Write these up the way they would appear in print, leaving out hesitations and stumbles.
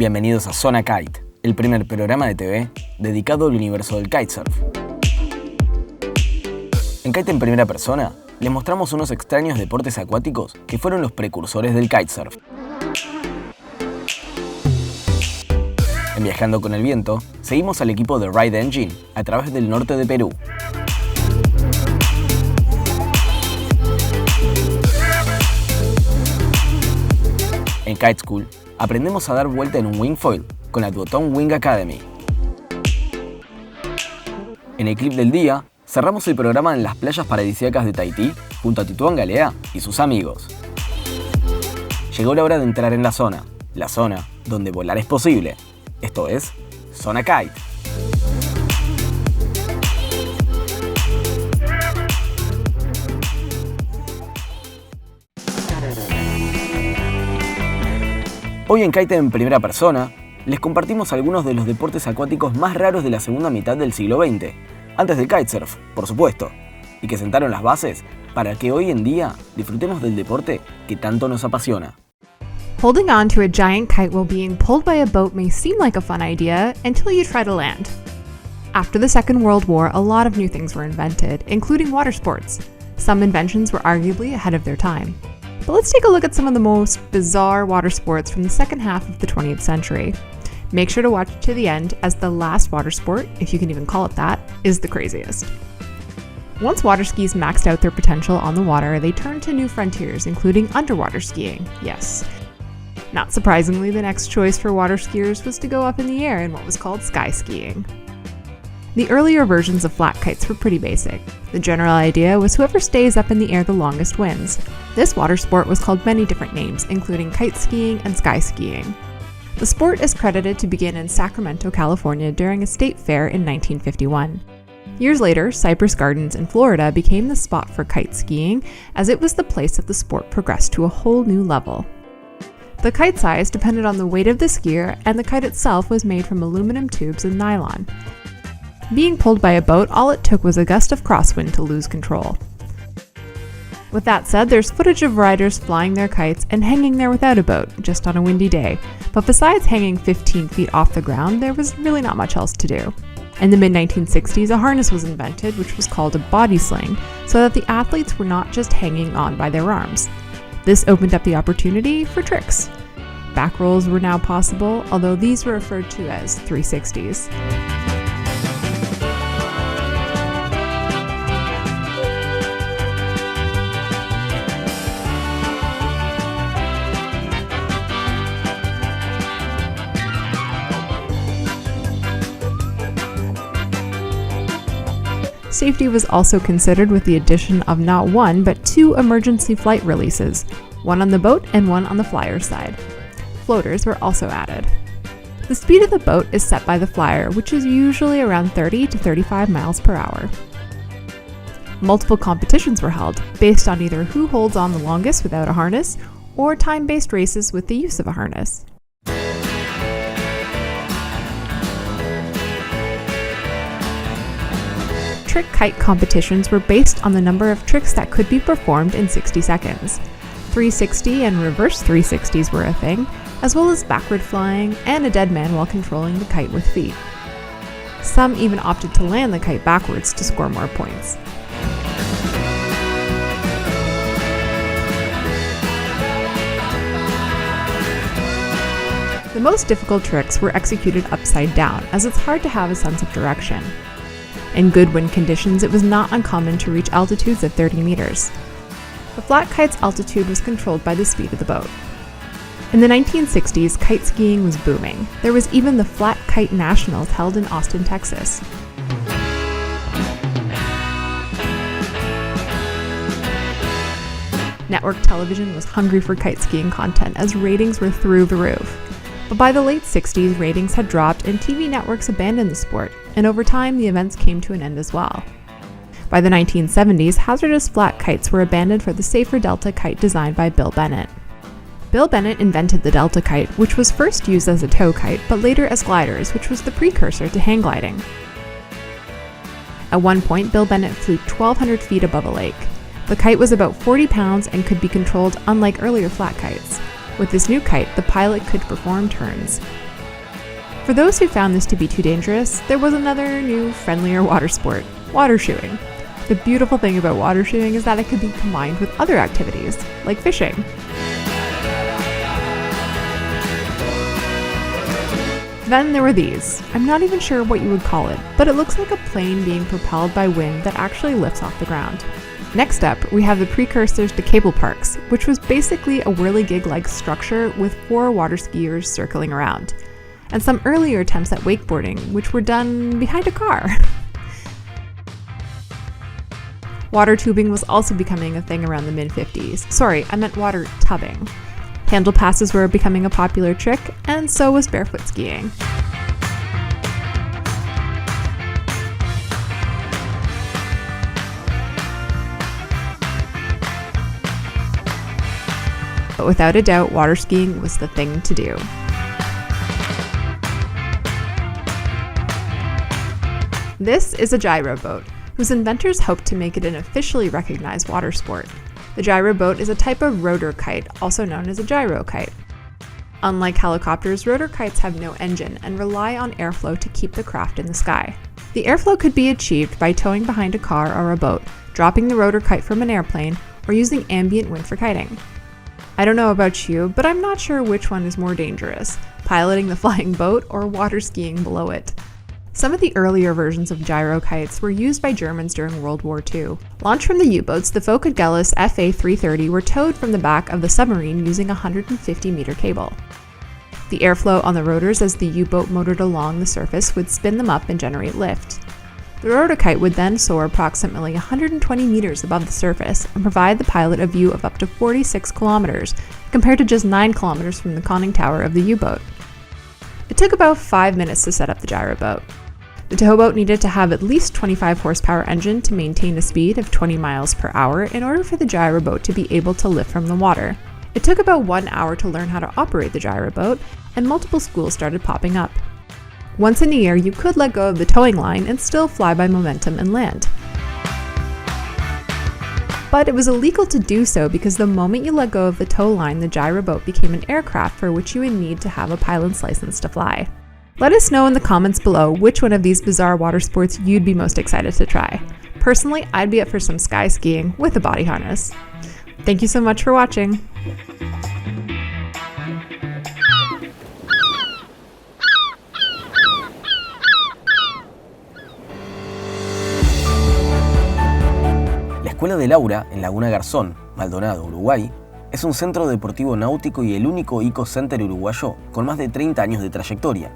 Bienvenidos a Zona Kite, el primer programa de TV dedicado al universo del kitesurf. En Kite en primera persona, les mostramos unos extraños deportes acuáticos que fueron los precursores del kitesurf. En Viajando con el Viento, seguimos al equipo de Ride Engine a través del norte de Perú. En Kite School, aprendemos a dar vuelta en un wingfoil con la Duotone Wing Academy. En el clip del día, cerramos el programa en las playas paradisíacas de Tahití junto a Tituán Galea y sus amigos. Llegó la hora de entrar en la zona donde volar es posible. Esto es Zona Kite. Hoy en Kite en primera persona, les compartimos algunos de los deportes acuáticos más raros de la segunda mitad del siglo XX, antes del kitesurf, por supuesto, y que sentaron las bases para que hoy en día disfrutemos del deporte que tanto nos apasiona. Holding on to a giant kite while being pulled by a boat may seem like a fun idea until you try to land. After the Second World War, a lot of new things were invented, including water sports. Some inventions were arguably ahead of their time. But let's take a look at some of the most bizarre water sports from the second half of the 20th century. Make sure to watch to the end, as the last water sport, if you can even call it that, is the craziest. Once water skis maxed out their potential on the water, they turned to new frontiers, including underwater skiing. Yes. Not surprisingly, the next choice for water skiers was to go up in the air in what was called sky skiing. The earlier versions of flat kites were pretty basic. The general idea was whoever stays up in the air the longest wins. This water sport was called many different names, including kite skiing and sky skiing. The sport is credited to begin in Sacramento, California during a state fair in 1951. Years later, Cypress Gardens in Florida became the spot for kite skiing, as it was the place that the sport progressed to a whole new level. The kite size depended on the weight of the skier, and the kite itself was made from aluminum tubes and nylon. Being pulled by a boat, all it took was a gust of crosswind to lose control. With that said, there's footage of riders flying their kites and hanging there without a boat, just on a windy day. But besides hanging 15 feet off the ground, there was really not much else to do. In the mid-1960s, a harness was invented, which was called a body sling, so that the athletes were not just hanging on by their arms. This opened up the opportunity for tricks. Back rolls were now possible, although these were referred to as 360s. Safety was also considered with the addition of not one, but two emergency flight releases, one on the boat and one on the flyer's side. Floaters were also added. The speed of the boat is set by the flyer, which is usually around 30 to 35 miles per hour. Multiple competitions were held, based on either who holds on the longest without a harness, or time-based races with the use of a harness. Trick kite competitions were based on the number of tricks that could be performed in 60 seconds. 360 and reverse 360s were a thing, as well as backward flying and a dead man while controlling the kite with feet. Some even opted to land the kite backwards to score more points. The most difficult tricks were executed upside down, as it's hard to have a sense of direction. In good wind conditions, it was not uncommon to reach altitudes of 30 meters. The flat kite's altitude was controlled by the speed of the boat. In the 1960s, kite skiing was booming. There was even the Flat Kite Nationals held in Austin, Texas. Network television was hungry for kite skiing content, as ratings were through the roof. But by the late 60s, ratings had dropped and TV networks abandoned the sport, and over time the events came to an end as well. By the 1970s, hazardous flat kites were abandoned for the safer Delta kite designed by Bill Bennett. Bill Bennett invented the Delta kite, which was first used as a tow kite, but later as gliders, which was the precursor to hang gliding. At one point, Bill Bennett flew 1,200 feet above a lake. The kite was about 40 pounds and could be controlled unlike earlier flat kites. With this new kite, the pilot could perform turns. For those who found this to be too dangerous, there was another new, friendlier water sport, water shoeing. The beautiful thing about water shoeing is that it could be combined with other activities, like fishing. Then there were these. I'm not even sure what you would call it, but it looks like a plane being propelled by wind that actually lifts off the ground. Next up, we have the precursors to cable parks, which was basically a whirligig-like structure with 4 water skiers circling around, and some earlier attempts at wakeboarding, which were done behind a car. Water tubing was also becoming a thing around the mid-50s. Sorry, I meant water tubbing. Handle passes were becoming a popular trick, and so was barefoot skiing. But without a doubt, water skiing was the thing to do. This is a gyro boat, whose inventors hoped to make it an officially recognized water sport. The gyro boat is a type of rotor kite, also known as a gyro kite. Unlike helicopters, rotor kites have no engine and rely on airflow to keep the craft in the sky. The airflow could be achieved by towing behind a car or a boat, dropping the rotor kite from an airplane, or using ambient wind for kiting. I don't know about you, but I'm not sure which one is more dangerous, piloting the flying boat or water skiing below it. Some of the earlier versions of gyro kites were used by Germans during World War II. Launched from the U-boats, the Focke-Wulf FA-330 were towed from the back of the submarine using a 150-meter cable. The airflow on the rotors as the U-boat motored along the surface would spin them up and generate lift. The rotor kite would then soar approximately 120 meters above the surface and provide the pilot a view of up to 46 kilometers, compared to just 9 kilometers from the conning tower of the U-boat. It took about 5 minutes to set up the gyro boat. The towboat needed to have at least 25 horsepower engine to maintain a speed of 20 miles per hour in order for the gyro boat to be able to lift from the water. It took about 1 hour to learn how to operate the gyro boat, and multiple schools started popping up. Once in the air, you could let go of the towing line and still fly by momentum and land. But it was illegal to do so because the moment you let go of the tow line, the gyro boat became an aircraft for which you would need to have a pilot's license to fly. Let us know in the comments below which one of these bizarre water sports you'd be most excited to try. Personally, I'd be up for some sky skiing with a body harness. Thank you so much for watching. La Escuela de Laura, en Laguna Garzón, Maldonado, Uruguay, es un centro deportivo náutico y el único eco-center uruguayo con más de 30 años de trayectoria.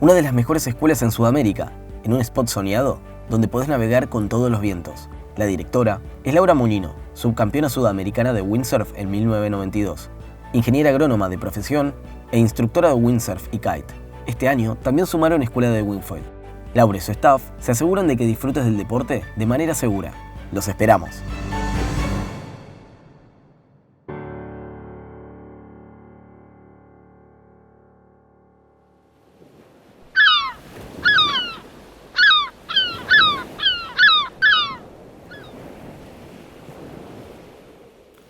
Una de las mejores escuelas en Sudamérica, en un spot soñado donde podés navegar con todos los vientos. La directora es Laura Molino, subcampeona sudamericana de windsurf en 1992, ingeniera agrónoma de profesión e instructora de windsurf y kite. Este año también sumaron escuela de wingfoil. Laura y su staff se aseguran de que disfrutes del deporte de manera segura. Los esperamos.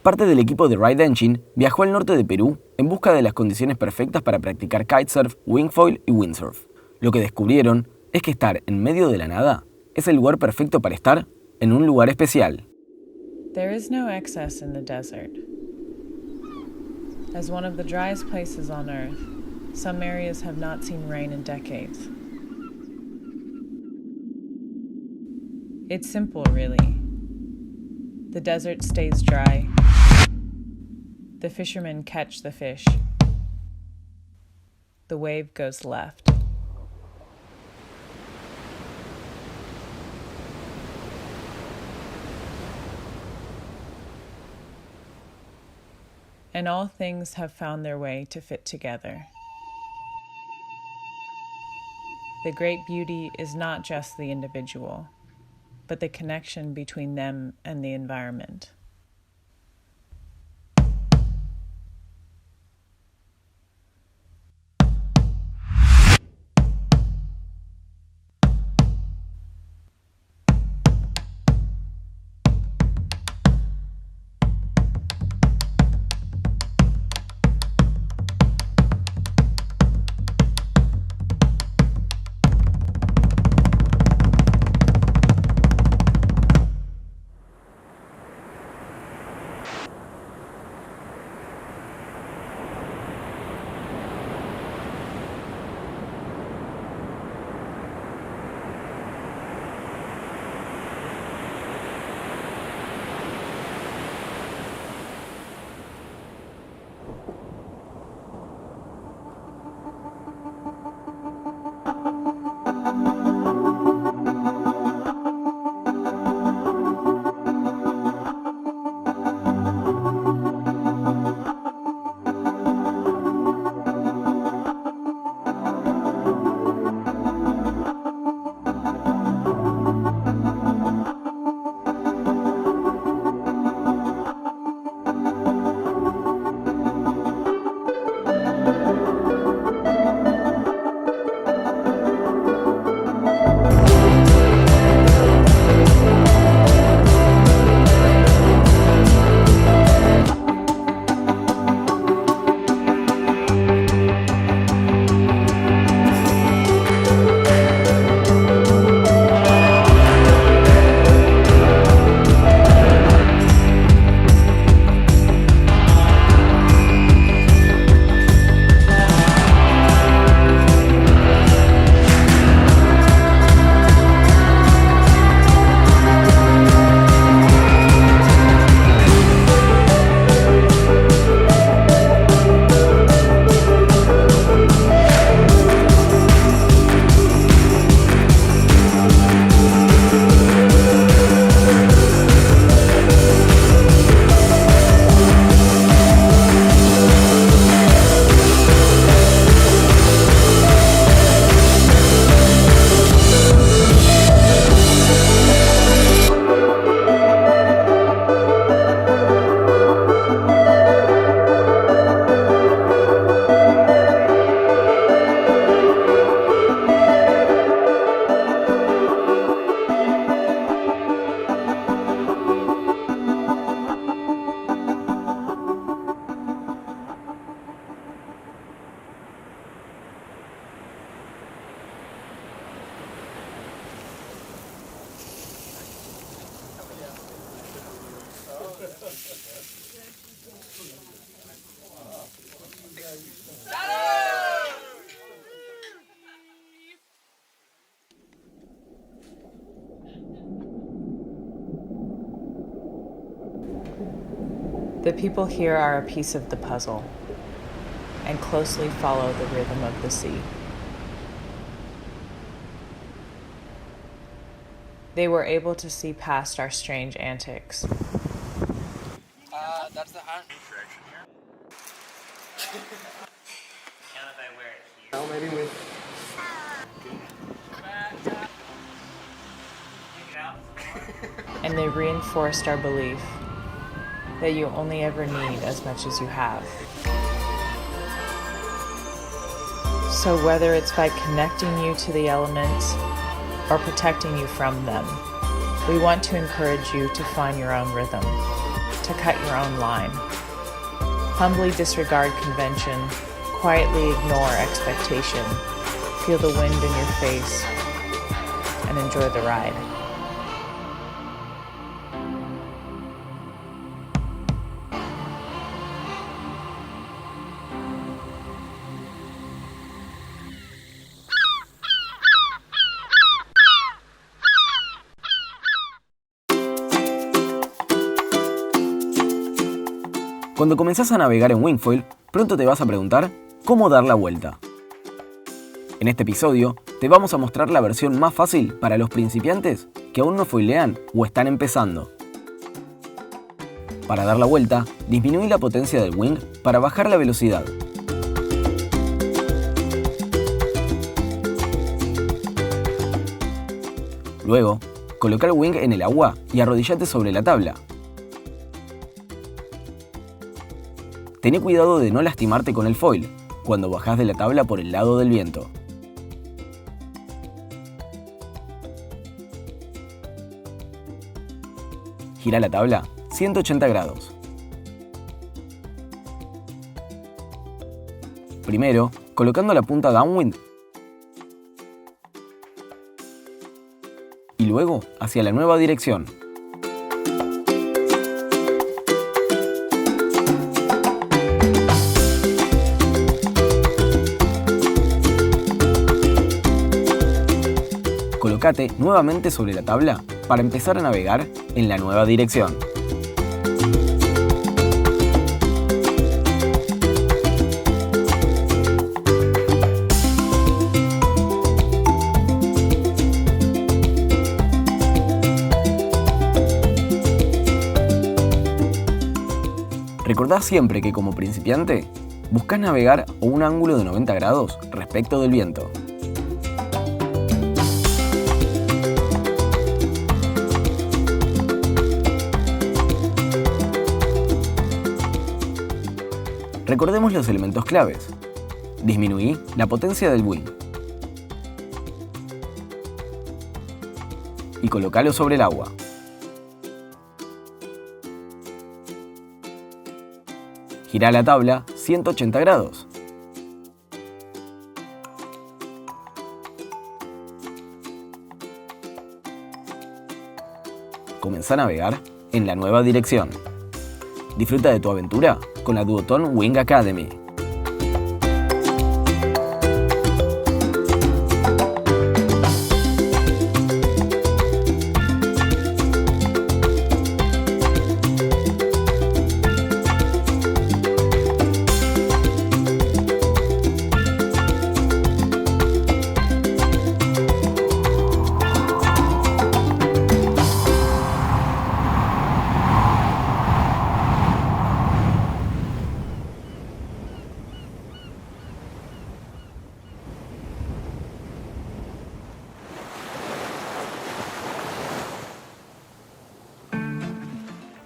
Parte del equipo de Ride Engine viajó al norte de Perú en busca de las condiciones perfectas para practicar kitesurf, wingfoil y windsurf. Lo que descubrieron es que estar en medio de la nada es el lugar perfecto para estar en un lugar especial. There is no excess in the desert. As one of the driest places on Earth, some areas have not seen rain in decades. It's simple, really. The desert stays dry. The fishermen catch the fish. The wave goes left. And all things have found their way to fit together. The great beauty is not just the individual, but the connection between them and the environment. The people here are a piece of the puzzle and closely follow the rhythm of the sea. They were able to see past our strange antics. That's the hand. And if I wear it here. Oh, maybe with. Take it out. And they reinforced our belief that you only ever need as much as you have. So whether it's by connecting you to the elements or protecting you from them, we want to encourage you to find your own rhythm, to cut your own line. Humbly disregard convention, quietly ignore expectation, feel the wind in your face, and enjoy the ride. Cuando comenzás a navegar en wingfoil, pronto te vas a preguntar cómo dar la vuelta. En este episodio te vamos a mostrar la versión más fácil para los principiantes que aún no foilean o están empezando. Para dar la vuelta, disminuí la potencia del wing para bajar la velocidad. Luego, coloca el wing en el agua y arrodillate sobre la tabla. Tené cuidado de no lastimarte con el foil cuando bajás de la tabla por el lado del viento. Gira la tabla 180 grados. Primero, colocando la punta downwind y luego hacia la nueva dirección. Colócate nuevamente sobre la tabla para empezar a navegar en la nueva dirección. Recordá siempre que como principiante, buscás navegar a un ángulo de 90 grados respecto del viento. Recordemos los elementos claves. Disminuí la potencia del wing y colocalo sobre el agua. Girá la tabla 180 grados. Comenzá a navegar en la nueva dirección. Disfruta de tu aventura con la Duotone Wing Academy.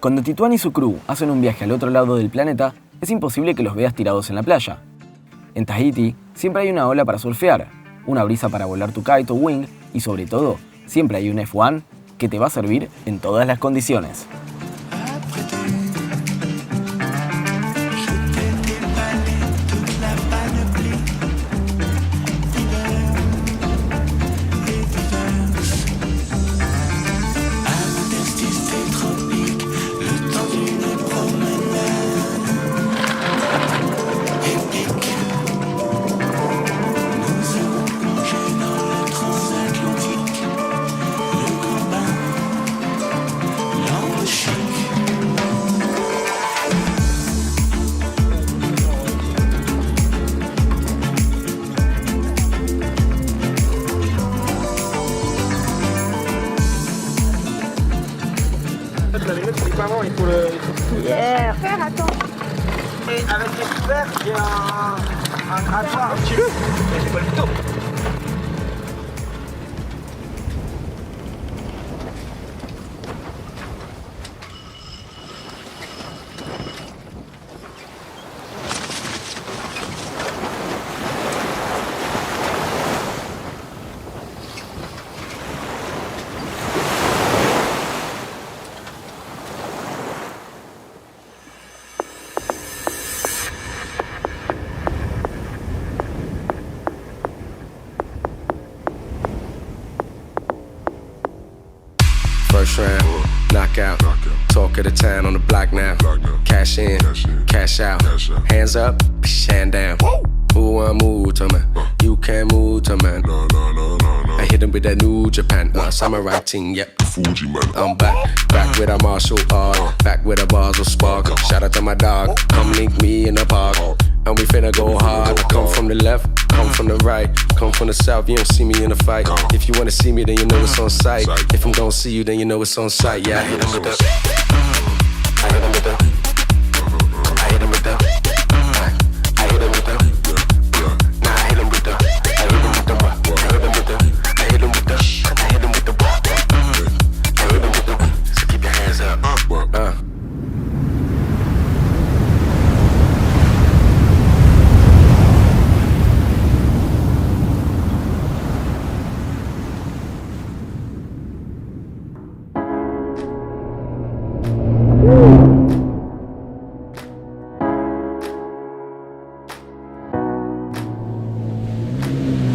Cuando Tituán y su crew hacen un viaje al otro lado del planeta, es imposible que los veas tirados en la playa. En Tahití siempre hay una ola para surfear, una brisa para volar tu kite o wing y sobre todo, siempre hay un F1 que te va a servir en todas las condiciones. Yeah. Et avec les couverts, il y a un grattoir au-dessus. Mais j'ai pas le couteau. First round, knockout. Talk of the town on the block now. Cash in, cash out. Hands up, hand down. Who want move to man? You can't move to man. I hit him with that new Japan samurai ting, yep. Fuji man. I'm back with a martial art, back with a bars of spark. Shout out to my dog, come link me in the park. And we finna go hard. I come from the left, come from the right, come from the south. You don't see me in a fight. If you wanna see me, then you know it's on sight. If I'm gonna see you, then you know it's on sight. Yeah, I hit him with the. I hit him with the. I hit him with the. I hit him with the. Nah, I hit him with the. I hit him with the. I hit him with the. I hit him with the. I hit him with the. I hit him with the. So keep your hands up.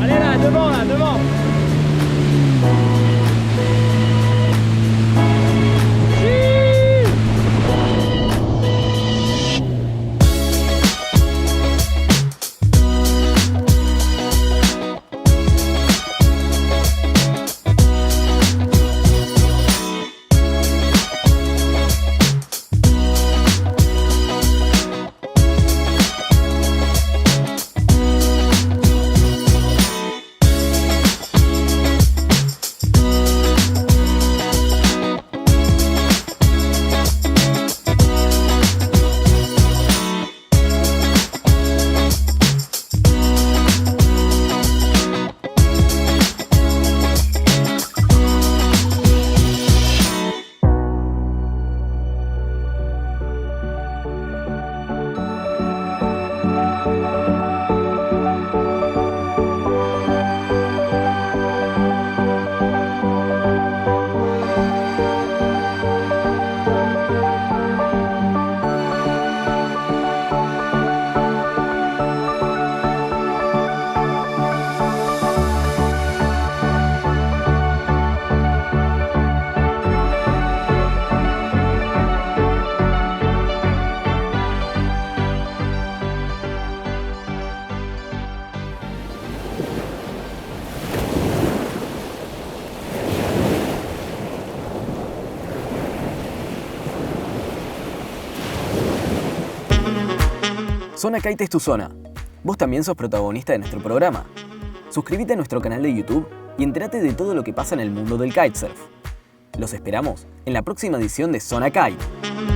Allez là, devant. Zona Kite es tu zona. Vos también sos protagonista de nuestro programa. Suscríbete a nuestro canal de YouTube y entérate de todo lo que pasa en el mundo del kitesurf. Los esperamos en la próxima edición de Zona Kite.